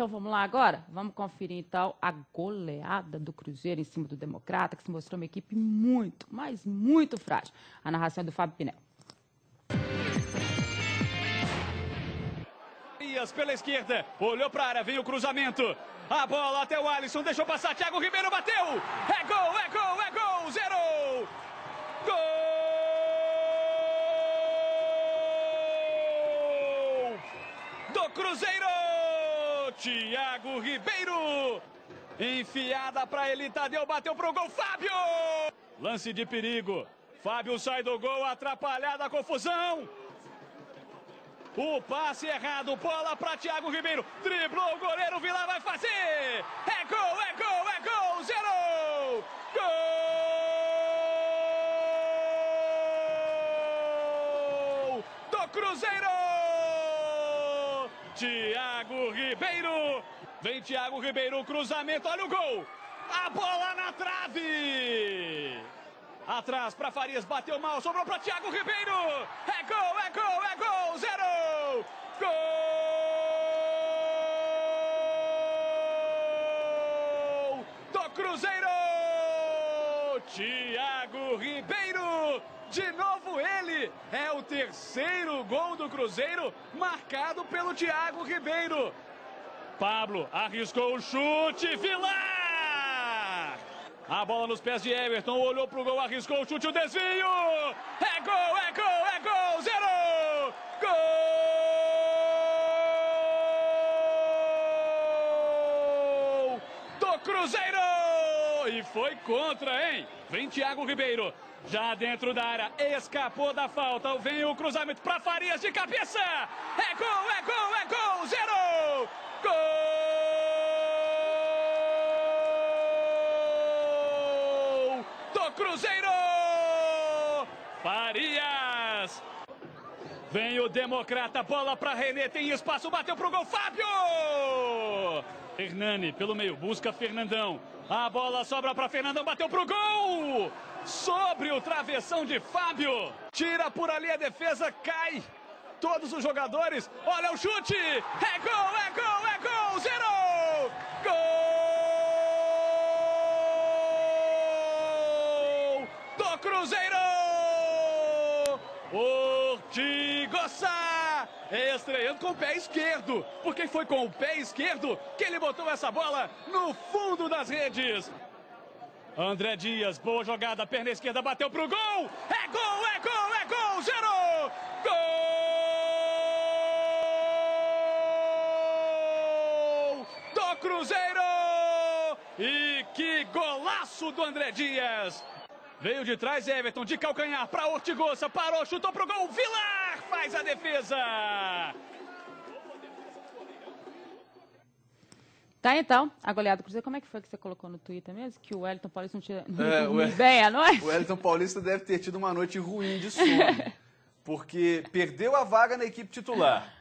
Então vamos lá agora? Vamos conferir então a goleada do Cruzeiro em cima do Democrata, que se mostrou uma equipe muito, mas muito frágil. A narração é do Fábio Pinel. Pela esquerda, olhou para a área, vem o cruzamento. A bola até o Alisson, deixou passar, Thiago Ribeiro bateu. É gol, é gol, é gol, 0! Gol do Cruzeiro! Thiago Ribeiro, enfiada para ele, Tadeu bateu pro gol, Fábio! Lance de perigo, Fábio sai do gol, atrapalhada a confusão. O passe errado, bola para Thiago Ribeiro, driblou o goleiro, Vila vai fazer! É gol, é gol, é gol, 0! Gol do Cruzeiro! Thiago Ribeiro, vem Thiago Ribeiro, cruzamento, olha o gol! A bola na trave! Atrás para Farias, bateu mal, sobrou para Thiago Ribeiro! É gol, é gol, é gol, 0! Gol do Cruzeiro! Thiago Ribeiro! De novo ele! É o terceiro gol do Cruzeiro, marcado pelo Thiago Ribeiro. Pablo arriscou o chute, Vilar! A bola nos pés de Everton, olhou pro gol, arriscou o chute, o desvio! É gol, é gol, é gol, 0! Gol do Cruzeiro! E foi contra, hein? Vem Thiago Ribeiro, já dentro da área, escapou da falta, vem o cruzamento para Farias de cabeça! É gol, é gol, é gol, 0! Cruzeiro! Farias! Vem o Democrata, bola para René, tem espaço, bateu pro gol, Fábio! Hernani pelo meio, busca Fernandão. A bola sobra para Fernandão, bateu pro gol! Sobre o travessão de Fábio. Tira por ali a defesa, cai. Todos os jogadores, olha o chute! É gol, é gol, é gol, 0! Gol! Cruzeiro! Ortigosa! Estreando com o pé esquerdo, porque foi com o pé esquerdo que ele botou essa bola no fundo das redes. André Dias, boa jogada, perna esquerda, bateu pro gol! É gol, é gol, é gol, 0! Gol do Cruzeiro! E que golaço do André Dias! Veio de trás, Everton, de calcanhar para Ortigosa, parou, chutou pro gol, Vilar faz a defesa! Tá, então, a goleada do Cruzeiro, como é que foi que você colocou no Twitter mesmo? Que o Wellington Paulista não tinha bem à noite? O Wellington Paulista deve ter tido uma noite ruim de sono, porque perdeu a vaga na equipe titular.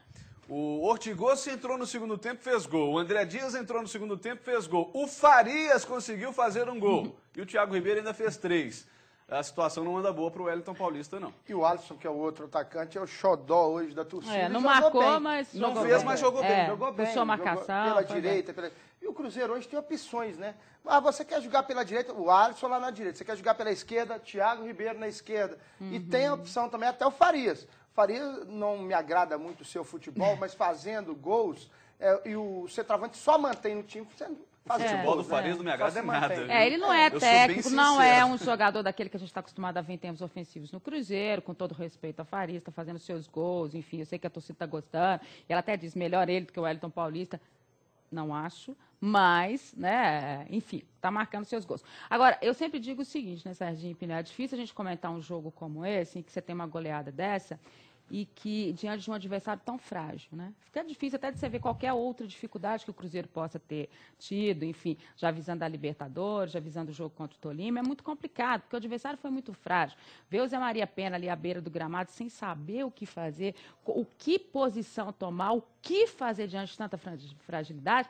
O Ortigosa entrou no segundo tempo, fez gol. O André Dias entrou no segundo tempo, fez gol. O Farias conseguiu fazer um gol. E o Thiago Ribeiro ainda fez 3. A situação não anda boa para o Wellington Paulista, não. E o Alisson, que é o outro atacante, é o xodó hoje da torcida. Não marcou, bem. mas não jogou fez, bem. mas jogou bem. Jogou bem. Puxou a marcação. Pela direita. E o Cruzeiro hoje tem opções, né? Ah, você quer jogar pela direita? O Alisson lá na direita. Você quer jogar pela esquerda? Thiago Ribeiro na esquerda. E tem a opção também até o Farias. Farias não me agrada muito o seu futebol, mas fazendo gols, e o centroavante só mantém no time O futebol do Farias não me agrada nada. Ele não é técnico, não é um jogador daquele que a gente está acostumado a ver em termos ofensivos no Cruzeiro, com todo respeito ao Farias, está fazendo seus gols, enfim, eu sei que a torcida está gostando, e ela até diz melhor ele do que o Wellington Paulista. Não acho, mas, né, enfim, está marcando seus gols. Agora, eu sempre digo o seguinte, né, Serginho Pinel, é difícil a gente comentar um jogo como esse, em que você tem uma goleada dessa, e que, diante de um adversário tão frágil, né? Fica difícil até de você ver qualquer outra dificuldade que o Cruzeiro possa ter tido, enfim, já visando a Libertadores, já visando o jogo contra o Tolima, é muito complicado, porque o adversário foi muito frágil. Ver o Zé Maria Pena ali à beira do gramado, sem saber o que fazer, o que posição tomar, o que fazer diante de tanta fragilidade,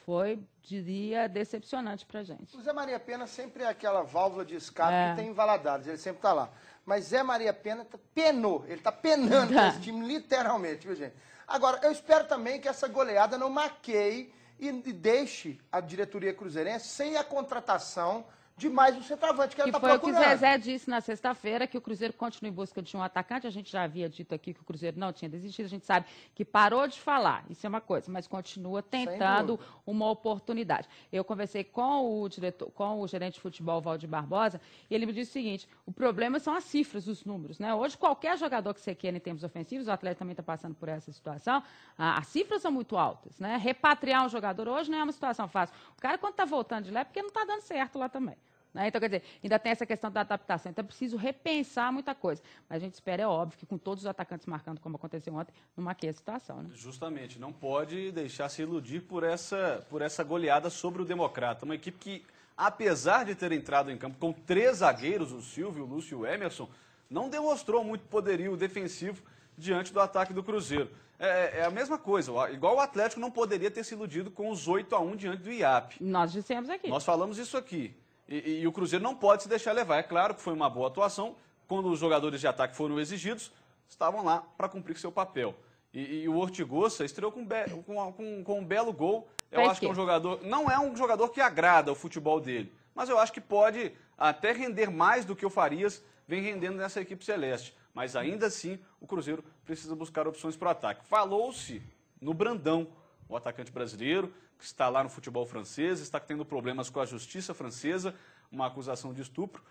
foi, diria, decepcionante pra gente. O Zé Maria Pena sempre é aquela válvula de escape que tem em Valadares, ele sempre está lá. Mas Zé Maria Pena penou, ele está penando esse time, literalmente, viu, gente? Agora, eu espero também que essa goleada não maqueie e deixe a diretoria cruzeirense sem a contratação de mais um centroavante que ela está procurando. Que foi o que Zezé disse na sexta-feira, que o Cruzeiro continua em busca de um atacante. A gente já havia dito aqui que o Cruzeiro não tinha desistido, a gente sabe que parou de falar, isso é uma coisa, mas continua tentando uma oportunidade. Eu conversei com o gerente de futebol, Valdir Barbosa, e ele me disse o seguinte: o problema são as cifras, os números, né? Hoje, qualquer jogador que você queira em termos ofensivos, o Atlético também está passando por essa situação, as cifras são muito altas, né? Repatriar um jogador hoje não é uma situação fácil. O cara, quando está voltando de lá, é porque não está dando certo lá também. Então, quer dizer, ainda tem essa questão da adaptação. Então, é preciso repensar muita coisa. Mas a gente espera, é óbvio, que com todos os atacantes marcando, como aconteceu ontem, não maqueie a situação, né? Justamente, não pode deixar se iludir por essa goleada sobre o Democrata. Uma equipe que, apesar de ter entrado em campo com 3 zagueiros, o Silvio, o Lúcio e o Emerson, não demonstrou muito poderio defensivo diante do ataque do Cruzeiro. É a mesma coisa, igual o Atlético não poderia ter se iludido com os 8-1 diante do IAP. Nós dissemos aqui. Nós falamos isso aqui. E o Cruzeiro não pode se deixar levar. É claro que foi uma boa atuação. Quando os jogadores de ataque foram exigidos, estavam lá para cumprir seu papel. E o Ortigosa estreou com um belo gol. Eu acho que é um jogador... Não é um jogador que agrada o futebol dele, mas eu acho que pode até render mais do que o Farias vem rendendo nessa equipe celeste. Mas ainda assim, o Cruzeiro precisa buscar opções para o ataque. Falou-se no Brandão, o atacante brasileiro, que está lá no futebol francês, está tendo problemas com a justiça francesa, uma acusação de estupro,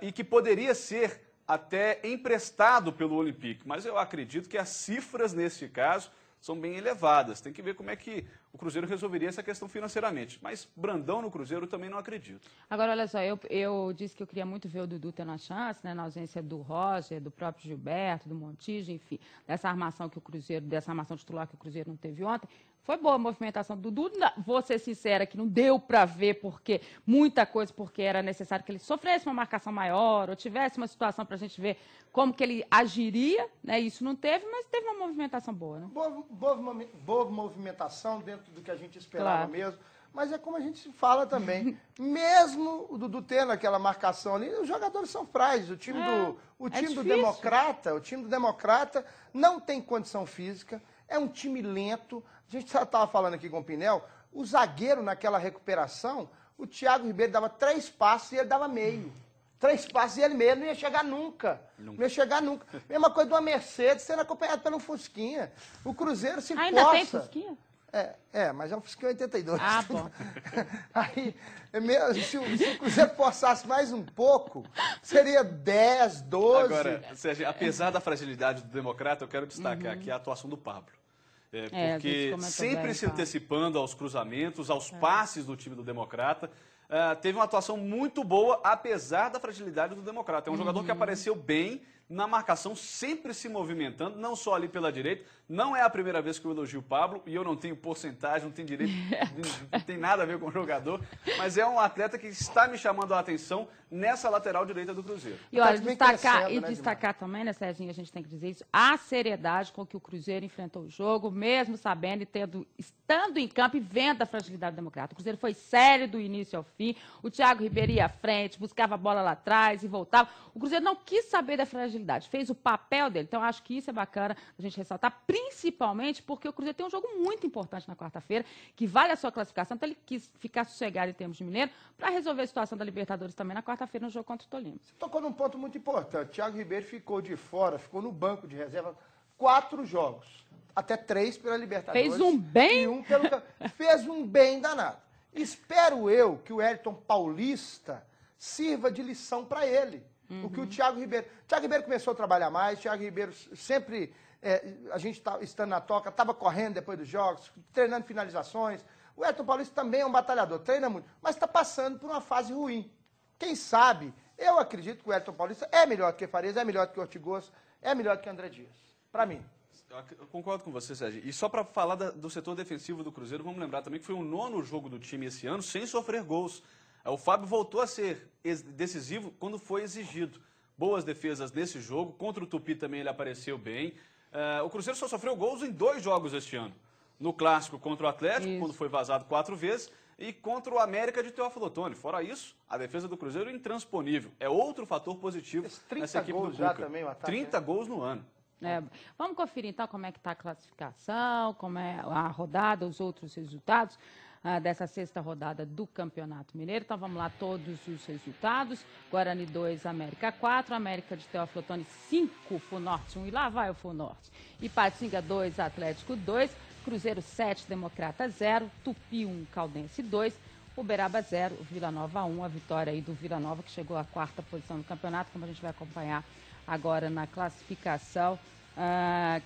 e que poderia ser até emprestado pelo Olympique. Mas eu acredito que as cifras, nesse caso, são bem elevadas. Tem que ver como é que o Cruzeiro resolveria essa questão financeiramente. Mas Brandão no Cruzeiro eu também não acredito. Agora, olha só, eu disse que eu queria muito ver o Dudu tendo a chance, né, na ausência do Roger, do próprio Gilberto, do Montijo, enfim, dessa armação titular que o Cruzeiro não teve ontem. Foi boa a movimentação do Dudu, vou ser sincera que não deu para ver porque era necessário que ele sofresse uma marcação maior ou tivesse uma situação para a gente ver como que ele agiria, né? Isso não teve, mas teve uma movimentação boa, né? Boa movimentação dentro do que a gente esperava mesmo, mas é como a gente fala também, mesmo o Dudu tendo aquela marcação ali, os jogadores são frágeis, o time do Democrata não tem condição física, é um time lento. A gente estava falando aqui com o Pinel, o zagueiro naquela recuperação, o Thiago Ribeiro dava 3 passos e ele dava meio. 3 passos e ele meio, não ia chegar nunca. Não ia chegar nunca. Mesma coisa de uma Mercedes sendo acompanhado pelo Fusquinha. O Cruzeiro se ainda possa. Tem Fusquinha? Mas é um Fusquinha 82. Ah, bom. Aí, se o Cruzeiro forçasse mais um pouco, seria 10, 12. Agora, Sérgio, apesar da fragilidade do Democrata, eu quero destacar aqui a atuação do Pablo. Porque sempre se antecipando aos cruzamentos, aos passes do time do Democrata, teve uma atuação muito boa, apesar da fragilidade do Democrata. É um jogador que apareceu bem na marcação, sempre se movimentando, não só ali pela direita. Não é a primeira vez que eu elogio o Pablo, e eu não tenho porcentagem, não tenho direito, não tem nada a ver com o jogador, mas é um atleta que está me chamando a atenção nessa lateral direita do Cruzeiro. E olha, destacar também, né, Serginho, a gente tem que dizer isso, a seriedade com que o Cruzeiro enfrentou o jogo, mesmo sabendo e estando em campo e vendo a fragilidade do Democrata. O Cruzeiro foi sério do início ao fim, o Thiago Ribeiro ia à frente, buscava a bola lá atrás e voltava. O Cruzeiro não quis saber da fragilidade, fez o papel dele. Então, acho que isso é bacana a gente ressaltar, principalmente porque o Cruzeiro tem um jogo muito importante na quarta-feira, que vale a sua classificação, então ele quis ficar sossegado em termos de Mineiro, para resolver a situação da Libertadores também na quarta-feira no jogo contra o Tolima. Você tocou num ponto muito importante. Thiago Ribeiro ficou de fora, ficou no banco de reserva 4 jogos, até 3 pela Libertadores. Fez um bem? E 1 fez um bem danado. Espero eu que o Wellington Paulista sirva de lição para ele. O que o Thiago Ribeiro começou a trabalhar mais, o Thiago Ribeiro sempre, a gente estando na toca, estava correndo depois dos jogos, treinando finalizações. O Wellington Paulista também é um batalhador, treina muito, mas está passando por uma fase ruim. Quem sabe, eu acredito que o Wellington Paulista é melhor do que Farias, é melhor do que Ortigosa, é melhor do que André Dias, para mim. Eu concordo com você, Sérgio. E só para falar do setor defensivo do Cruzeiro, vamos lembrar também que foi o 9º jogo do time esse ano sem sofrer gols. O Fábio voltou a ser decisivo quando foi exigido. Boas defesas nesse jogo, contra o Tupi também ele apareceu bem. O Cruzeiro só sofreu gols em 2 jogos este ano. No Clássico contra o Atlético, quando foi vazado 4 vezes, e contra o América de Teófilo Otoni. Fora isso, a defesa do Cruzeiro é intransponível. É outro fator positivo nessa equipe do Cuca. 30 gols no ano. Vamos conferir, então, como é que está a classificação, como é a rodada, os outros resultados dessa sexta rodada do Campeonato Mineiro. Então, vamos lá, todos os resultados. Guarani 2, América 4, América de Teófilo Otoni 5, Funorte 1, e lá vai o Funorte. Ipatinga 2, Atlético 2, Cruzeiro 7, Democrata 0, Tupi 1, Caldense 2, Uberaba 0, Vila Nova 1, a vitória aí do Vila Nova, que chegou à 4ª posição do campeonato, como a gente vai acompanhar agora na classificação,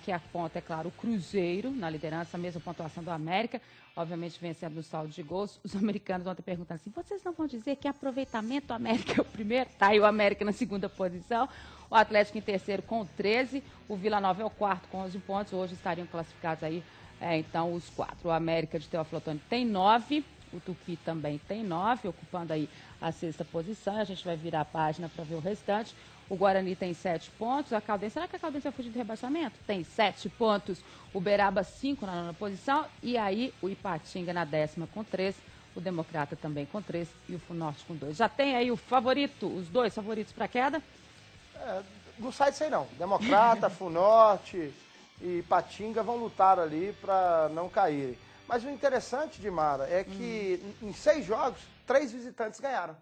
que aponta, é claro, o Cruzeiro na liderança, a mesma pontuação do América, obviamente vencendo no saldo de gols. Os americanos ontem perguntando assim, vocês não vão dizer que aproveitamento do América é o primeiro? Tá aí o América na 2ª posição, o Atlético em terceiro com 13, o Vila Nova é o 4º com 11 pontos, hoje estariam classificados aí, então, os 4. O América de Teófilo Otoni tem 9, o Tupi também tem 9, ocupando aí a 6ª posição. A gente vai virar a página para ver o restante. O Guarani tem 7 pontos. A Caldense, será que a Caldense vai fugir do rebaixamento? Tem 7 pontos. O Uberaba 5 na 9ª posição. E aí o Ipatinga na 10ª com 3. O Democrata também com 3. E o Funorte com 2. Já tem aí o favorito, os 2 favoritos para a queda? Não sai disso aí não. Democrata, Funorte e Ipatinga vão lutar ali para não caírem. Mas o interessante, Dimara, é que em 6 jogos, 3 visitantes ganharam.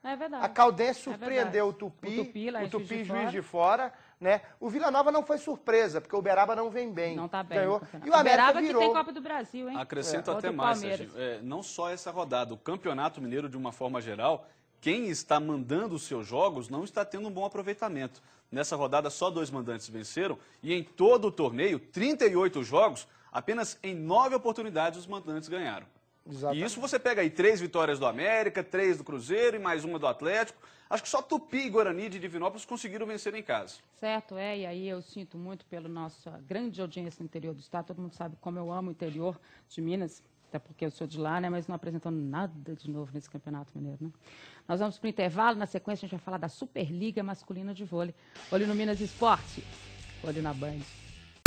É verdade. A Caldense surpreendeu o Tupi Juiz de Fora, né? O Vila Nova não foi surpresa, porque o Uberaba não vem bem. Não tá bem. Ganhou. E o América virou. Que tem Copa do Brasil, hein? Acrescento até mais, Sérgio, não só essa rodada, o Campeonato Mineiro, de uma forma geral, quem está mandando os seus jogos não está tendo um bom aproveitamento. Nessa rodada, só 2 mandantes venceram e em todo o torneio, 38 jogos, apenas em 9 oportunidades os mandantes ganharam. Exatamente. E isso você pega aí 3 vitórias do América, 3 do Cruzeiro e mais uma do Atlético. Acho que só Tupi e Guarani de Divinópolis conseguiram vencer em casa. Certo, e aí eu sinto muito pela nossa grande audiência no interior do estado. Todo mundo sabe como eu amo o interior de Minas, até porque eu sou de lá, né? Mas não apresentando nada de novo nesse Campeonato Mineiro, né? Nós vamos para o intervalo, na sequência a gente vai falar da Superliga Masculina de Vôlei. Olho no Minas Esporte, olho na Band.